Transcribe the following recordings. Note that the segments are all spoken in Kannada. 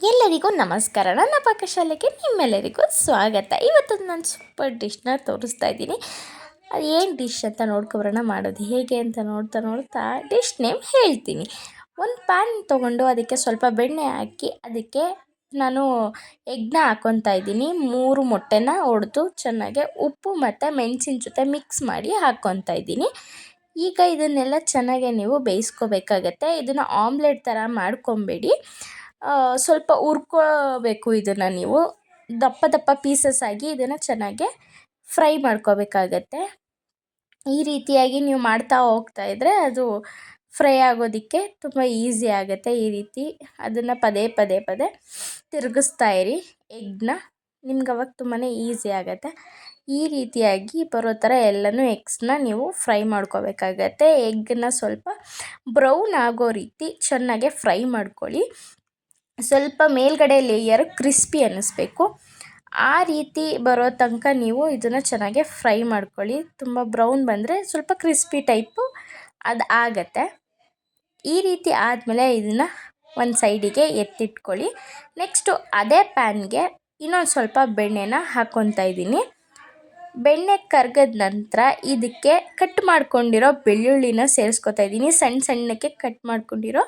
ಎಲ್ಲರಿಗೂ ನಮಸ್ಕಾರ. ನನ್ನ ಪಾಕಶಾಲೆಗೆ ನಿಮ್ಮೆಲ್ಲರಿಗೂ ಸ್ವಾಗತ. ಇವತ್ತು ನಾನು ಸೂಪರ್ ಡಿಶ್ನ ತೋರಿಸ್ತಾ ಇದ್ದೀನಿ. ಅದು ಏನು ಡಿಶ್ ಅಂತ ನೋಡ್ಕೊಬರೋಣ. ಮಾಡೋದು ಹೇಗೆ ಅಂತ ನೋಡ್ತಾ ಡಿಶ್ ನೇಮ್ ಹೇಳ್ತೀನಿ. ಒಂದು ಪ್ಯಾನ್ ತೊಗೊಂಡು ಅದಕ್ಕೆ ಸ್ವಲ್ಪ ಬೆಣ್ಣೆ ಹಾಕಿ ಅದಕ್ಕೆ ನಾನು ಎಗ್ನ ಹಾಕ್ಕೊತಾ ಇದ್ದೀನಿ. 3 ಮೊಟ್ಟೆನ ಒಡೆದು ಚೆನ್ನಾಗಿ ಉಪ್ಪು ಮತ್ತು ಮೆಣಸಿನ ಜೊತೆ ಮಿಕ್ಸ್ ಮಾಡಿ ಹಾಕ್ಕೊತಾ ಇದ್ದೀನಿ. ಈಗ ಇದನ್ನೆಲ್ಲ ಚೆನ್ನಾಗಿ ನೀವು ಬೇಯಿಸ್ಕೋಬೇಕಾಗತ್ತೆ. ಇದನ್ನು ಆಮ್ಲೆಟ್ ಥರ ಮಾಡ್ಕೊಬೇಡಿ, ಸ್ವಲ್ಪ ಹುರ್ಕೋಬೇಕು. ಇದನ್ನು ನೀವು ದಪ್ಪ ದಪ್ಪ ಪೀಸಸ್ ಆಗಿ ಇದನ್ನು ಚೆನ್ನಾಗೆ ಫ್ರೈ ಮಾಡ್ಕೋಬೇಕಾಗತ್ತೆ. ಈ ರೀತಿಯಾಗಿ ನೀವು ಮಾಡ್ತಾ ಹೋಗ್ತಾ ಇದ್ದರೆ ಅದು ಫ್ರೈ ಆಗೋದಕ್ಕೆ ತುಂಬ ಈಸಿ ಆಗುತ್ತೆ. ಈ ರೀತಿ ಅದನ್ನು ಪದೇ ಪದೇ ಪದೇ ತಿರುಗಿಸ್ತಾ ಇರಿ ಎಗ್ನ, ನಿಮ್ಗೆ ಅವಾಗ ತುಂಬಾ ಈಸಿ ಆಗುತ್ತೆ. ಈ ರೀತಿಯಾಗಿ ಬರೋ ಥರ ಎಲ್ಲನೂ ಎಗ್ಸ್ನ ನೀವು ಫ್ರೈ ಮಾಡ್ಕೋಬೇಕಾಗತ್ತೆ. ಎಗ್ಗನ್ನ ಸ್ವಲ್ಪ ಬ್ರೌನ್ ಆಗೋ ರೀತಿ ಚೆನ್ನಾಗೆ ಫ್ರೈ ಮಾಡ್ಕೊಳ್ಳಿ. ಸ್ವಲ್ಪ ಮೇಲ್ಗಡೆ ಲೇಯರ್ ಕ್ರಿಸ್ಪಿ ಅನ್ನಿಸ್ಬೇಕು. ಆ ರೀತಿ ಬರೋ ತನಕ ನೀವು ಇದನ್ನು ಚೆನ್ನಾಗೆ ಫ್ರೈ ಮಾಡ್ಕೊಳ್ಳಿ. ತುಂಬ ಬ್ರೌನ್ ಬಂದರೆ ಸ್ವಲ್ಪ ಕ್ರಿಸ್ಪಿ ಟೈಪು ಅದು ಆಗತ್ತೆ. ಈ ರೀತಿ ಆದಮೇಲೆ ಇದನ್ನು ಒಂದು ಸೈಡಿಗೆ ಎತ್ತಿಟ್ಕೊಳ್ಳಿ. ನೆಕ್ಸ್ಟು ಅದೇ ಪ್ಯಾನ್ಗೆ ಇನ್ನೊಂದು ಸ್ವಲ್ಪ ಬೆಣ್ಣೆನ ಹಾಕ್ಕೊತಾ ಇದ್ದೀನಿ. ಬೆಣ್ಣೆ ಕರ್ಗದ ನಂತರ ಇದಕ್ಕೆ ಕಟ್ ಮಾಡ್ಕೊಂಡಿರೋ ಬೆಳ್ಳುಳ್ಳಿನ ಸೇರಿಸ್ಕೊತಾ ಇದ್ದೀನಿ. ಸಣ್ಣ ಸಣ್ಣಕ್ಕೆ ಕಟ್ ಮಾಡ್ಕೊಂಡಿರೋ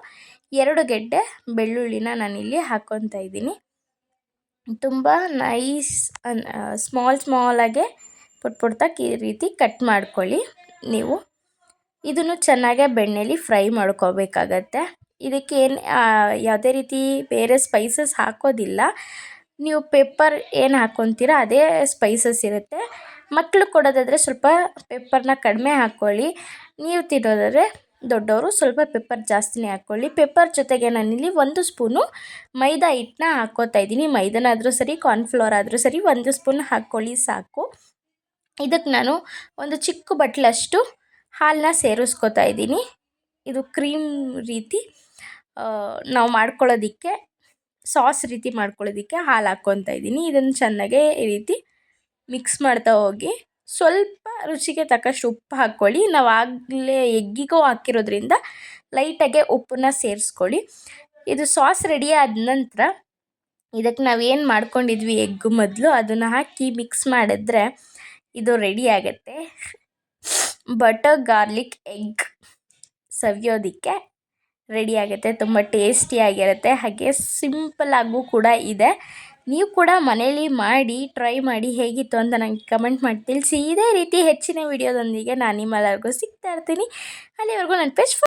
2 ಗೆಡ್ಡೆ ಬೆಳ್ಳುಳ್ಳಿನ ನಾನಿಲ್ಲಿ ಹಾಕ್ಕೊತಾ ಇದ್ದೀನಿ. ತುಂಬ ನೈಸ್ ಸ್ಮಾಲಾಗೆ ಪುಟ್ದಾಗಿ ಈ ರೀತಿ ಕಟ್ ಮಾಡ್ಕೊಳ್ಳಿ. ನೀವು ಇದನ್ನು ಚೆನ್ನಾಗೆ ಬೆಣ್ಣೆಲಿ ಫ್ರೈ ಮಾಡ್ಕೋಬೇಕಾಗತ್ತೆ. ಇದಕ್ಕೆ ಯಾವುದೇ ರೀತಿ ಬೇರೆ ಸ್ಪೈಸಸ್ ಹಾಕೋದಿಲ್ಲ. ನೀವು ಪೆಪ್ಪರ್ ಏನು ಹಾಕ್ಕೊತೀರ ಅದೇ ಸ್ಪೈಸಸ್ ಇರುತ್ತೆ. ಮಕ್ಕಳು ಕೊಡೋದಾದರೆ ಸ್ವಲ್ಪ ಪೆಪ್ಪರ್ನ ಕಡಿಮೆ ಹಾಕ್ಕೊಳ್ಳಿ. ನೀವು ತಿನ್ನೋದಾದರೆ ದೊಡ್ಡವರು ಸ್ವಲ್ಪ ಪೆಪ್ಪರ್ ಜಾಸ್ತಿನೇ ಹಾಕ್ಕೊಳ್ಳಿ. ಪೆಪ್ಪರ್ ಜೊತೆಗೆ ನಾನಿಲ್ಲಿ 1 ಸ್ಪೂನು ಮೈದಾ ಹಿಟ್ಟನ್ನ ಹಾಕ್ಕೋತಾ ಇದ್ದೀನಿ. ಮೈದಾನಾದರೂ ಸರಿ, ಕಾರ್ನ್ಫ್ಲೋರ್ ಆದರೂ ಸರಿ 1 ಸ್ಪೂನ್ ಹಾಕ್ಕೊಳ್ಳಿ ಸಾಕು. ಇದಕ್ಕೆ ನಾನು ಒಂದು ಚಿಕ್ಕ ಬಟ್ಲಷ್ಟು ಹಾಲನ್ನ ಸೇರಿಸ್ಕೋತಾ ಇದ್ದೀನಿ. ಇದು ಕ್ರೀಮ್ ರೀತಿ ನಾವು ಮಾಡ್ಕೊಳ್ಳೋದಕ್ಕೆ, ಸಾಸ್ ರೀತಿ ಮಾಡ್ಕೊಳ್ಳೋದಕ್ಕೆ ಹಾಲು ಹಾಕ್ಕೊತಾ ಇದ್ದೀನಿ. ಇದನ್ನು ಚೆನ್ನಾಗೆ ಈ ರೀತಿ ಮಿಕ್ಸ್ ಮಾಡ್ತಾ ಹೋಗಿ ಸ್ವಲ್ಪ ರುಚಿಗೆ ತಕ್ಕಷ್ಟು ಉಪ್ಪು ಹಾಕ್ಕೊಳ್ಳಿ. ನಾವು ಆಗಲೇ ಎಗ್ಗಿಗೂ ಹಾಕಿರೋದ್ರಿಂದ ಲೈಟಾಗೆ ಉಪ್ಪನ್ನ ಸೇರಿಸ್ಕೊಳ್ಳಿ. ಇದು ಸಾಸ್ ರೆಡಿ ಆದ ನಂತರ ಇದಕ್ಕೆ ನಾವೇನು ಮಾಡ್ಕೊಂಡಿದ್ವಿ ಎಗ್ಗು ಮೊದಲು ಅದನ್ನು ಹಾಕಿ ಮಿಕ್ಸ್ ಮಾಡಿದ್ರೆ ಇದು ರೆಡಿ ಆಗುತ್ತೆ. ಬಟರ್ ಗಾರ್ಲಿಕ್ ಎಗ್ ಸವಿಯೋದಕ್ಕೆ ರೆಡಿ ಆಗುತ್ತೆ. ತುಂಬ ಟೇಸ್ಟಿಯಾಗಿರುತ್ತೆ, ಹಾಗೆ ಸಿಂಪಲ್ಲಾಗೂ ಕೂಡ ಇದೆ. ನೀವು ಕೂಡ ಮನೇಲಿ ಮಾಡಿ ಟ್ರೈ ಮಾಡಿ ಹೇಗಿತ್ತು ಅಂತ ನನಗೆ ಕಮೆಂಟ್ ಮಾಡಿ ತಿಳಿಸಿ. ಇದೇ ರೀತಿ ಹೆಚ್ಚಿನ ವಿಡಿಯೋದೊಂದಿಗೆ ನಾನು ನಿಮ್ಮೆಲ್ಲರಿಗೂ ಸಿಗ್ತಾ ಇರ್ತೀನಿ. ಅಲ್ಲಿವರೆಗೂ ನನ್ನ ಪೇಜ್